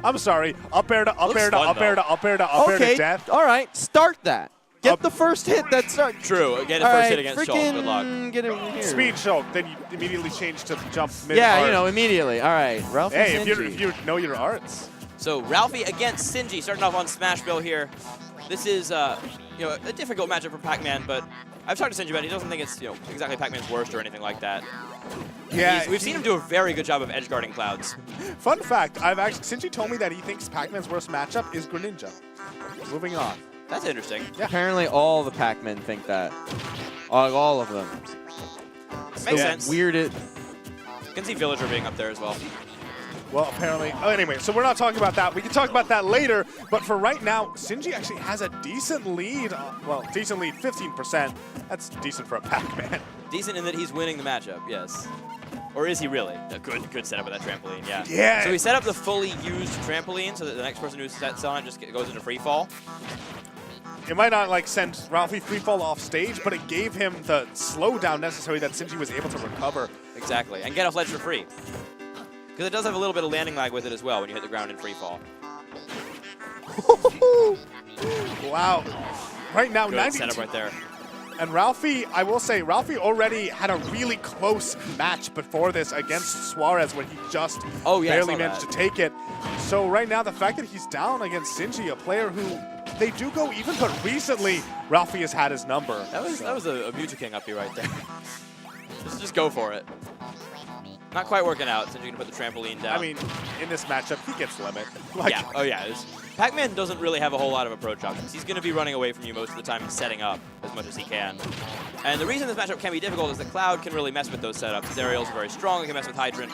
I'm sorry. Up air to up air to up air to up air to up air to death. All right, start that. Get the first hit. That's true. Get the first hit against Shulk. Good luck. Get it here. Speed Shulk. Then you immediately change to jump mid. Yeah, you know, immediately. All right, Ralphie. Hey, if you know your arts. So Ralphie against Sinji, starting off on Smashville here. This is you know, a difficult matchup for Pac-Man, but I've talked to Sinji about it. He doesn't think it's exactly Pac-Man's worst or anything like that. Yeah, we've seen him do a very good job of edge guarding Clouds. Fun fact: Sinji told me that he thinks Pac-Man's worst matchup is Greninja. Moving on. That's interesting. Yeah. Apparently, all the Pac-Men think that. All of them. Makes sense. Weird. You can see Villager being up there as well. Well, apparently. Oh, anyway, so we're not talking about that. We can talk about that later. But for right now, Sinji actually has a decent lead. Well, decent lead, 15%. That's decent for a Pac-Man. Decent in that he's winning the matchup, yes. Or is he really? A good setup with that trampoline, yeah. Yeah. So he set up the fully used trampoline so that the next person who sets on it just goes into free fall. It might not like send Ralphie free fall off stage, but it gave him the slowdown necessary that Sinji was able to recover. Exactly, and get off ledge for free. Because it does have a little bit of landing lag with it as well when you hit the ground in free fall. Wow. Right now, Good 92. setup right there. And Ralphie, I will say, Ralphie already had a really close match before this against Suarez where he just barely managed to take it. So right now, the fact that he's down against Sinji, a player who they do go even, but recently Ralphie has had his number. That was a Mewtwo King up here right there. just go for it. Not quite working out since you can put the trampoline down. I mean, in this matchup, he gets limit. Yeah, oh yeah. Pac-Man doesn't really have a whole lot of approach options. He's going to be running away from you most of the time and setting up as much as he can. And the reason this matchup can be difficult is that Cloud can really mess with those setups. His aerials are very strong, he can mess with Hydrant.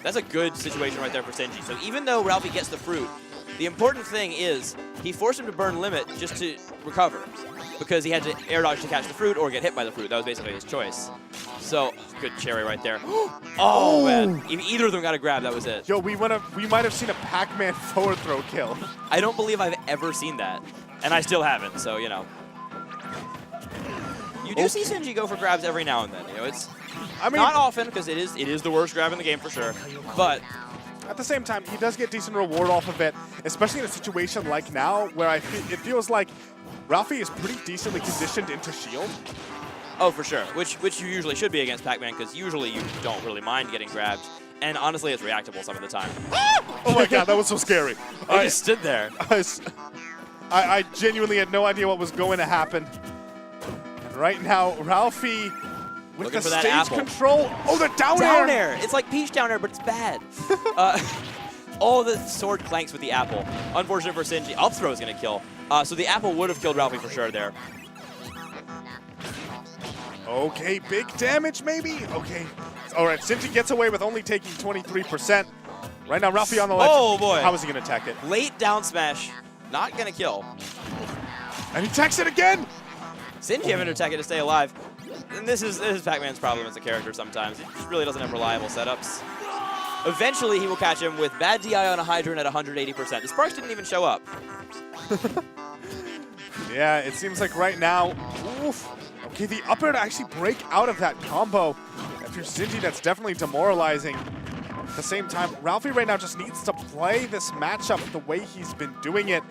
That's a good situation right there for Sinji. So even though Ralphie gets the fruit, the important thing is he forced him to burn limit just to recover, because he had to air dodge to catch the fruit or get hit by the fruit. That was basically his choice. So, good cherry right there. Oh, man. If either of them got a grab, that was it. Yo, we might have seen a Pac-Man forward throw kill. I don't believe I've ever seen that. And I still haven't, so, you know. You do see Sinji go for grabs every now and then. You know, it's not often, because it is the worst grab in the game for sure. But at the same time, he does get decent reward off of it, especially in a situation like now where it feels like Ralphie is pretty decently conditioned into shield. Oh, for sure. Which you usually should be against Pac-Man, because usually you don't really mind getting grabbed. And honestly, it's reactable some of the time. Oh my god, that was so scary. I just stood there. I genuinely had no idea what was going to happen. And right now, Ralphie with the stage control. Oh, the down air! It's like Peach down air, but it's bad. All the sword clanks with the apple. Unfortunate for Sinji. Up throw is going to kill. So the apple would have killed Ralphie for sure there. Okay, big damage maybe? Okay. All right, Sinji gets away with only taking 23%. Right now, Ralphie on the ledge. Oh, boy. How is he going to attack it? Late down smash. Not going to kill. And he attacks it again! Sinji having to attack it to stay alive. And this is Pac-Man's problem as a character sometimes. He just really doesn't have reliable setups. Eventually, he will catch him with bad DI on a Hydrant at 180%. The Sparks didn't even show up. Yeah, it seems like right now, oof. Okay, the up air to actually break out of that combo. If you're Sinji, that's definitely demoralizing. At the same time, Ralphie right now just needs to play this matchup the way he's been doing it.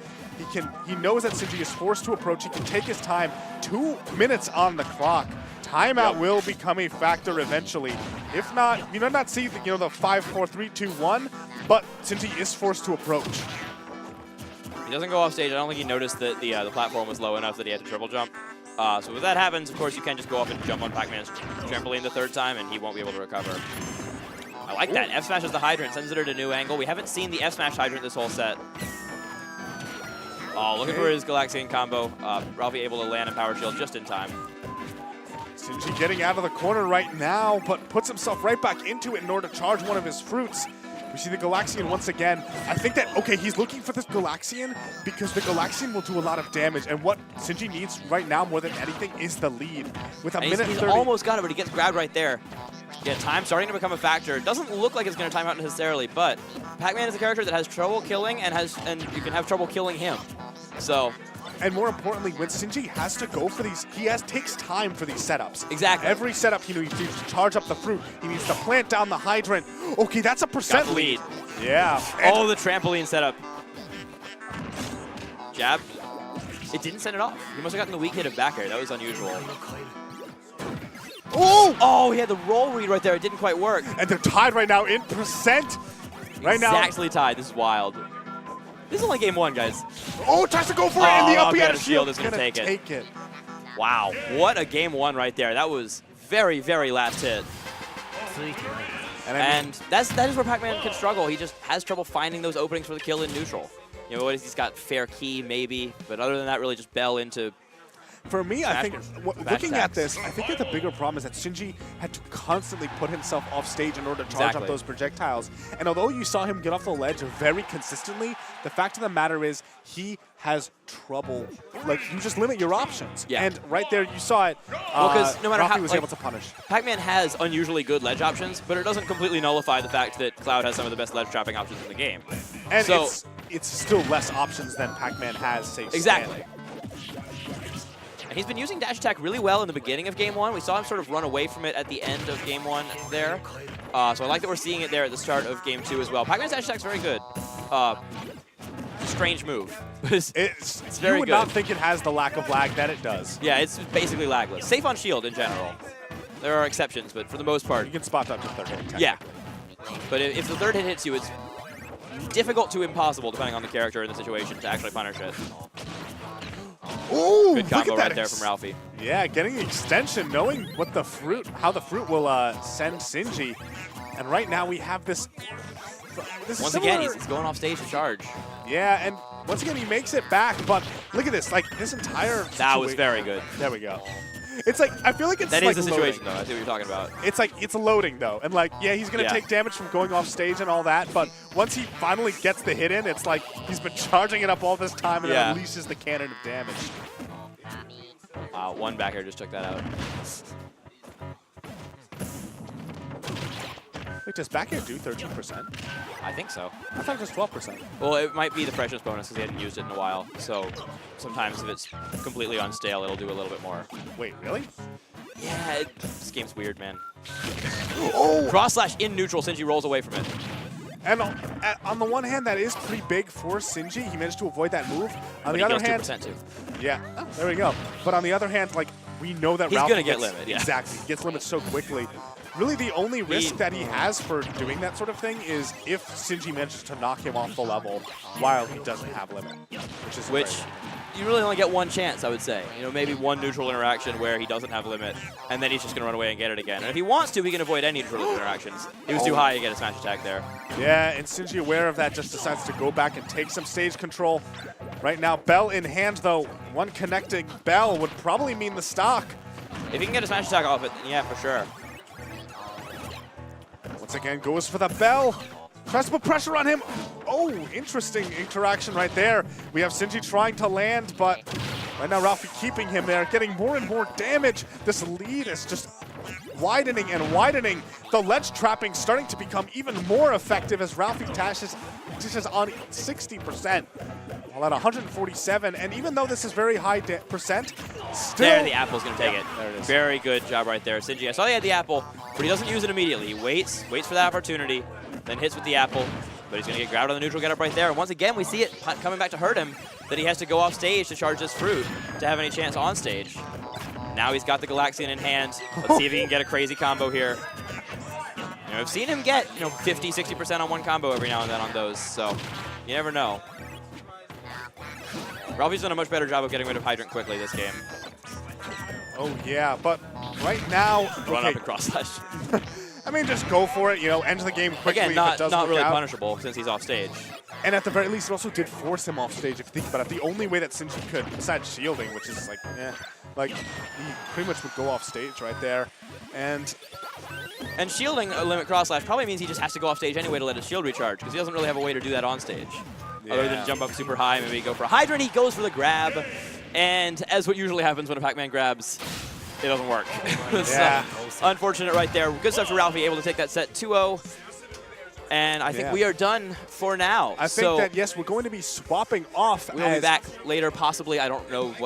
He knows that Sinji is forced to approach. He can take his time. 2 minutes on the clock. Timeout will become a factor eventually. If not, you know, not see the 5, 4, 3, 2, 1, but Sinji is forced to approach. He doesn't go off stage. I don't think he noticed that the platform was low enough that he had to triple jump. So if that happens, of course, you can just go up and jump on Pac-Man's trampoline the third time, and he won't be able to recover. I like that. F smashes the Hydrant, sends it at a new angle. We haven't seen the F smash Hydrant this whole set. Oh, looking for his Galaxian combo. Ralphie able to land and power shield just in time. Sinji getting out of the corner right now, but puts himself right back into it in order to charge one of his fruits. We see the Galaxian once again. I think that, okay, he's looking for this Galaxian because the Galaxian will do a lot of damage. And what Sinji needs right now more than anything is the lead. With a minute 30. He's almost got it, but he gets grabbed right there. Yeah, time starting to become a factor. It doesn't look like it's going to time out necessarily, but Pac-Man is a character that has trouble killing and you can have trouble killing him. So And more importantly, when Sinji has to go for these, takes time for these setups. Exactly. Every setup, he needs to charge up the fruit. He needs to plant down the hydrant. Okay, that's a percent Got the lead. Yeah. And Oh, the trampoline setup. Jab. It didn't send it off. He must have gotten the weak hit of back air. That was unusual. Oh, he had the roll read right there. It didn't quite work. And they're tied right now in percent. Right now. Exactly tied. This is wild. This is only game 1, guys. Oh, tries to go for it, and the up air shield is going to take it. Wow. What a game 1 right there. That was very, very last hit. And that is where Pac-Man can struggle. He just has trouble finding those openings for the kill in neutral. You know, he's got fair key, maybe, but other than that, really just Bell into. For me, I think, looking at this, I think that the bigger problem is that Sinji had to constantly put himself off stage in order to charge up those projectiles. And although you saw him get off the ledge very consistently, the fact of the matter is he has trouble. Like, you just limit your options. Yeah. And right there, you saw it. Well, because no matter Ralphie how was able to punish. Pac-Man has unusually good ledge options, but it doesn't completely nullify the fact that Cloud has some of the best ledge trapping options in the game. And so, it's still less options than Pac-Man has, say, exactly. standing. And he's been using dash attack really well in the beginning of game 1. We saw him sort of run away from it at the end of game 1 there. So I like that we're seeing it there at the start of game 2 as well. Pac-Man's dash attack's very good. Strange move. it's very good. You would not think it has the lack of lag that it does. Yeah, it's basically lagless. Safe on shield in general. There are exceptions, but for the most part. You can spot up to third hit. Yeah. But if the third hit hits you, it's difficult to impossible, depending on the character and the situation, to actually punish it. Ooh, good combo right there from Ralphie. Yeah, getting the extension, knowing what the fruit, how the fruit will send Sinji. And right now we have this. Once again, he's going off stage to charge. Yeah, and once again he makes it back. But look at this, like this entire. That was very good. There we go. It's like, I feel like it's that like is the situation, loading. though. I see what you're talking about. It's like, it's loading, though. And, like, yeah, he's going to take damage from going off stage and all that, but once he finally gets the hit in, it's like he's been charging it up all this time and then unleashes the cannon of damage. Wow, one back air just took that out. Wait, does back air do 13%? I think so. I thought it was 12%. Well, it might be the freshness bonus because he hadn't used it in a while. So sometimes if it's completely on stale, it'll do a little bit more. Wait, really? Yeah, this game's weird, man. Oh! Cross slash in neutral, Sinji rolls away from it. And on the one hand, that is pretty big for Sinji. He managed to avoid that move. On the other hand, 2% too. Yeah, oh, there we go. But on the other hand, like, we know that he's Ralphie gonna get limit. Yeah. Exactly, he gets limit so quickly. Really, the only risk that he has for doing that sort of thing is if Sinji manages to knock him off the level while he doesn't have limit, which you really only get one chance, I would say. You know, maybe one neutral interaction where he doesn't have limit, and then he's just going to run away and get it again. And if he wants to, he can avoid any neutral interactions. He was too high to get a smash attack there. Yeah, and Sinji, aware of that, just decides to go back and take some stage control. Right now, Bell in hand, though. One connecting Bell would probably mean the stock. If he can get a smash attack off it, yeah, for sure. Once again, goes for the Bell. Tries to put pressure on him. Oh, interesting interaction right there. We have Sinji trying to land, but right now Ralphie keeping him there, getting more and more damage. This lead is just widening and widening. The ledge trapping starting to become even more effective as Ralphie dashes on 60%. While at 147, and even though this is very high percent, still... There, the apple's going to take it. There it is. Very good job right there. Sinji, I saw he had the apple, but he doesn't use it immediately. He waits for that opportunity, then hits with the apple, but he's going to get grabbed on the neutral get up right there. And once again, we see it coming back to hurt him, that he has to go off stage to charge this fruit to have any chance on stage. Now he's got the Galaxian in hand. Let's see if he can get a crazy combo here. You know, I've seen him get 50, 60% on one combo every now and then on those, so you never know. Ralphie's done a much better job of getting rid of Hydrant quickly this game. Oh yeah, but right now... Run up and cross slash. I mean, just go for it, end the game quickly. Again, if it does not work really out. punishable since he's off stage. And at the very least, it also did force him off stage, if you think about it. The only way that Sinji could, besides shielding, which is like, he pretty much would go off stage right there. And shielding a limit cross slash probably means he just has to go off stage anyway to let his shield recharge, because he doesn't really have a way to do that on stage. Yeah. Other than jump up super high, maybe go for a Hydrant, he goes for the grab. And as what usually happens when a Pac-Man grabs, it doesn't work. Yeah. So, unfortunate right there. Good stuff for Ralphie, able to take that set 2-0. And I think Yeah. we are done for now. I think that, yes, we're going to be swapping off. We'll be back later, possibly. I don't know what